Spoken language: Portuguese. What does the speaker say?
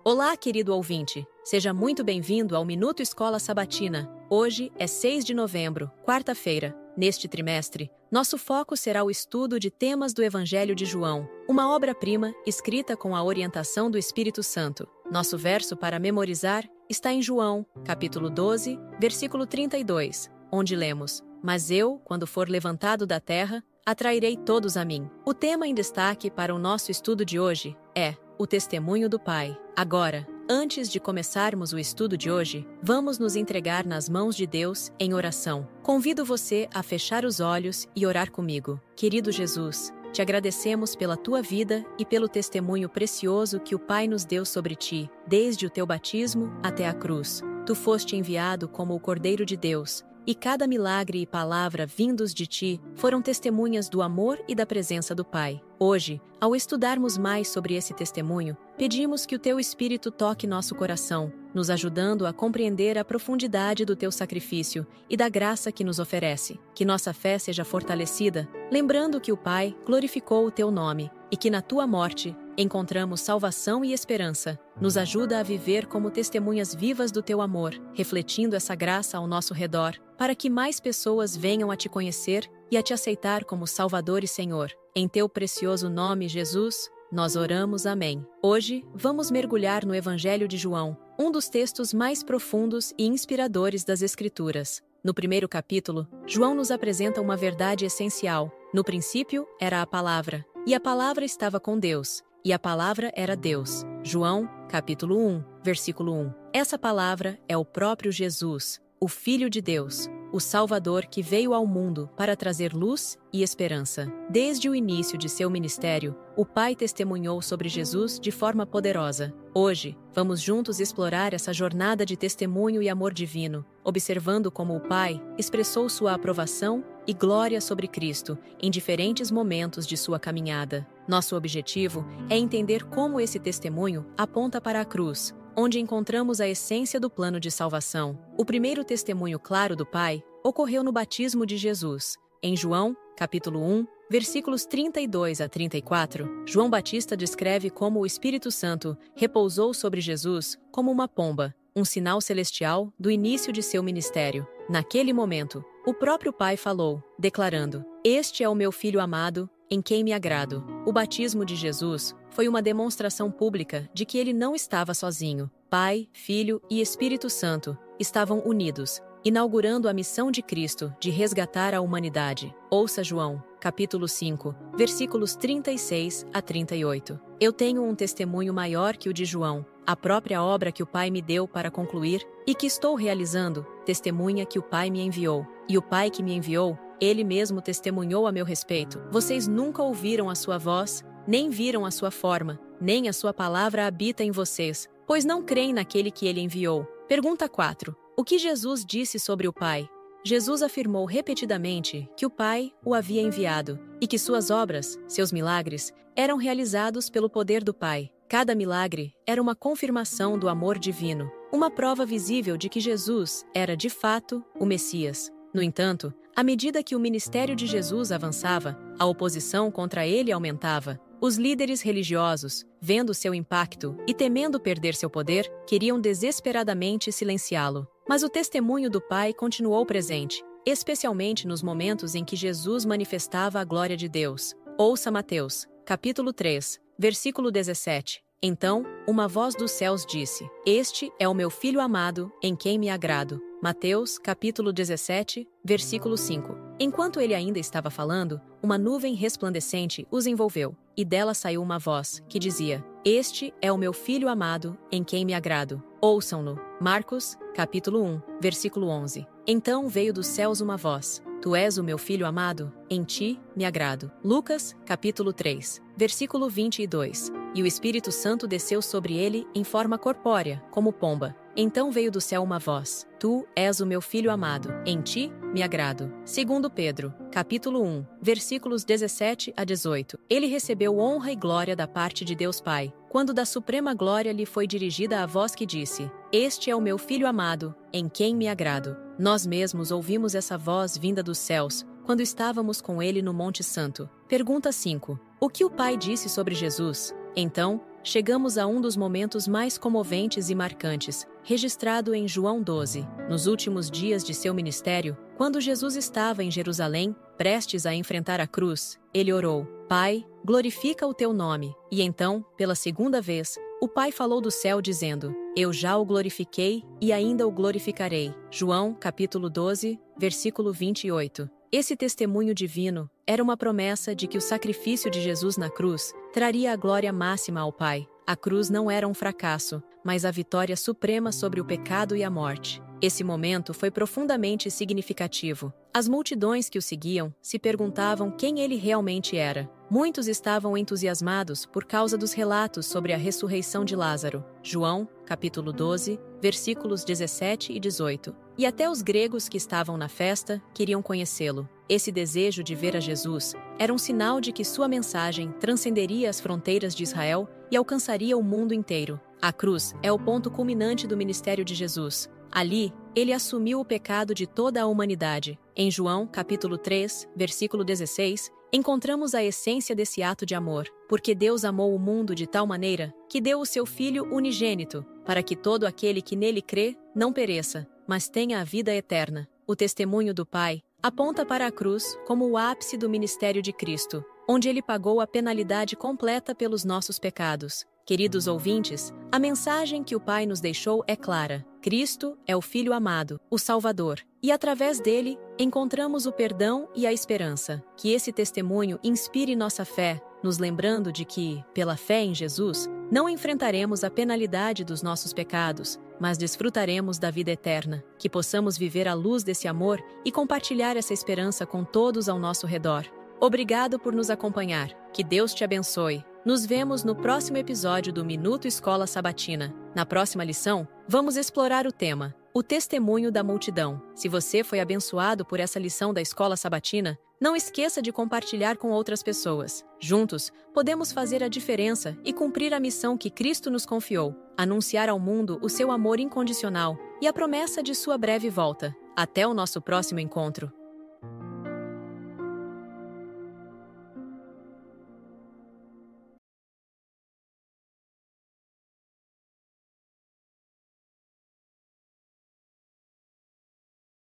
Olá, querido ouvinte. Seja muito bem-vindo ao Minuto Escola Sabatina. Hoje é 6 de novembro, quarta-feira. Neste trimestre, nosso foco será o estudo de temas do Evangelho de João, uma obra-prima escrita com a orientação do Espírito Santo. Nosso verso para memorizar está em João, capítulo 12, versículo 32, onde lemos: "Mas eu, quando for levantado da terra, atrairei todos a mim." O tema em destaque para o nosso estudo de hoje é o testemunho do Pai. Agora, antes de começarmos o estudo de hoje, vamos nos entregar nas mãos de Deus em oração. Convido você a fechar os olhos e orar comigo. Querido Jesus, te agradecemos pela tua vida e pelo testemunho precioso que o Pai nos deu sobre ti, desde o teu batismo até a cruz. Tu foste enviado como o Cordeiro de Deus, e cada milagre e palavra vindos de ti foram testemunhas do amor e da presença do Pai. Hoje, ao estudarmos mais sobre esse testemunho, pedimos que o teu Espírito toque nosso coração, nos ajudando a compreender a profundidade do teu sacrifício e da graça que nos oferece. Que nossa fé seja fortalecida, lembrando que o Pai glorificou o teu nome e que na tua morte encontramos salvação e esperança. Nos ajuda a viver como testemunhas vivas do teu amor, refletindo essa graça ao nosso redor, para que mais pessoas venham a te conhecer e a te aceitar como Salvador e Senhor. Em teu precioso nome, Jesus, nós oramos. Amém. Hoje, vamos mergulhar no Evangelho de João, um dos textos mais profundos e inspiradores das Escrituras. No primeiro capítulo, João nos apresenta uma verdade essencial. No princípio era a Palavra, e a Palavra estava com Deus, e a Palavra era Deus. João, capítulo 1, versículo 1. Essa palavra é o próprio Jesus, o Filho de Deus, o Salvador que veio ao mundo para trazer luz e esperança. Desde o início de seu ministério, o Pai testemunhou sobre Jesus de forma poderosa. Hoje, vamos juntos explorar essa jornada de testemunho e amor divino, observando como o Pai expressou sua aprovação e glória sobre Cristo em diferentes momentos de sua caminhada. Nosso objetivo é entender como esse testemunho aponta para a cruz, onde encontramos a essência do plano de salvação. O primeiro testemunho claro do Pai ocorreu no batismo de Jesus. Em João, capítulo 1, versículos 32 a 34, João Batista descreve como o Espírito Santo repousou sobre Jesus como uma pomba, um sinal celestial do início de seu ministério. Naquele momento, o próprio Pai falou, declarando: "Este é o meu Filho amado, em quem me agrado." O batismo de Jesus foi uma demonstração pública de que ele não estava sozinho. Pai, Filho e Espírito Santo estavam unidos, inaugurando a missão de Cristo de resgatar a humanidade. Ouça João, capítulo 5, versículos 36 a 38. Eu tenho um testemunho maior que o de João. A própria obra que o Pai me deu para concluir e que estou realizando, testemunha que o Pai me enviou. E o Pai que me enviou, ele mesmo testemunhou a meu respeito. Vocês nunca ouviram a sua voz, nem viram a sua forma, nem a sua palavra habita em vocês, pois não creem naquele que ele enviou. Pergunta 4. O que Jesus disse sobre o Pai? Jesus afirmou repetidamente que o Pai o havia enviado e que suas obras, seus milagres, eram realizados pelo poder do Pai. Cada milagre era uma confirmação do amor divino, uma prova visível de que Jesus era, de fato, o Messias. No entanto, à medida que o ministério de Jesus avançava, a oposição contra ele aumentava. Os líderes religiosos, vendo seu impacto e temendo perder seu poder, queriam desesperadamente silenciá-lo. Mas o testemunho do Pai continuou presente, especialmente nos momentos em que Jesus manifestava a glória de Deus. Ouça Mateus, capítulo 3, versículo 17. Então, uma voz dos céus disse: "Este é o meu Filho amado, em quem me agrado." Mateus, capítulo 17, versículo 5. Enquanto ele ainda estava falando, uma nuvem resplandecente os envolveu, e dela saiu uma voz, que dizia: "Este é o meu Filho amado, em quem me agrado. Ouçam-no." Marcos, capítulo 1, versículo 11. Então veio dos céus uma voz: "Tu és o meu Filho amado, em ti me agrado." Lucas, capítulo 3, versículo 22. E o Espírito Santo desceu sobre ele em forma corpórea, como pomba. Então veio do céu uma voz: "Tu és o meu Filho amado, em ti me agrado." Segundo Pedro, capítulo 1, versículos 17 a 18. Ele recebeu honra e glória da parte de Deus Pai, quando da suprema glória lhe foi dirigida a voz que disse: "Este é o meu Filho amado, em quem me agrado." Nós mesmos ouvimos essa voz vinda dos céus, quando estávamos com ele no Monte Santo. Pergunta 5. O que o Pai disse sobre Jesus? Então, chegamos a um dos momentos mais comoventes e marcantes, registrado em João 12. Nos últimos dias de seu ministério, quando Jesus estava em Jerusalém, prestes a enfrentar a cruz, ele orou: Pai, glorifica o teu nome. E então, pela segunda vez, o Pai falou do céu dizendo: Eu já o glorifiquei e ainda o glorificarei. João, capítulo 12, versículo 28. Esse testemunho divino era uma promessa de que o sacrifício de Jesus na cruz traria a glória máxima ao Pai. A cruz não era um fracasso, mas a vitória suprema sobre o pecado e a morte. Esse momento foi profundamente significativo. As multidões que o seguiam se perguntavam quem ele realmente era. Muitos estavam entusiasmados por causa dos relatos sobre a ressurreição de Lázaro. João, capítulo 12, versículos 17 e 18. E até os gregos que estavam na festa queriam conhecê-lo. Esse desejo de ver a Jesus era um sinal de que sua mensagem transcenderia as fronteiras de Israel e alcançaria o mundo inteiro. A cruz é o ponto culminante do ministério de Jesus. Ali, ele assumiu o pecado de toda a humanidade. Em João, capítulo 3, versículo 16, encontramos a essência desse ato de amor. Porque Deus amou o mundo de tal maneira que deu o seu Filho unigênito, para que todo aquele que nele crê não pereça, mas tenha a vida eterna. O testemunho do Pai aponta para a cruz como o ápice do ministério de Cristo, onde ele pagou a penalidade completa pelos nossos pecados. Queridos ouvintes, a mensagem que o Pai nos deixou é clara. Cristo é o Filho amado, o Salvador, e através dele encontramos o perdão e a esperança. Que esse testemunho inspire nossa fé, nos lembrando de que, pela fé em Jesus, não enfrentaremos a penalidade dos nossos pecados, mas desfrutaremos da vida eterna. Que possamos viver à luz desse amor e compartilhar essa esperança com todos ao nosso redor. Obrigado por nos acompanhar. Que Deus te abençoe. Nos vemos no próximo episódio do Minuto Escola Sabatina. Na próxima lição, vamos explorar o tema: o testemunho da multidão. Se você foi abençoado por essa lição da Escola Sabatina, não esqueça de compartilhar com outras pessoas. Juntos, podemos fazer a diferença e cumprir a missão que Cristo nos confiou: anunciar ao mundo o seu amor incondicional e a promessa de sua breve volta. Até o nosso próximo encontro.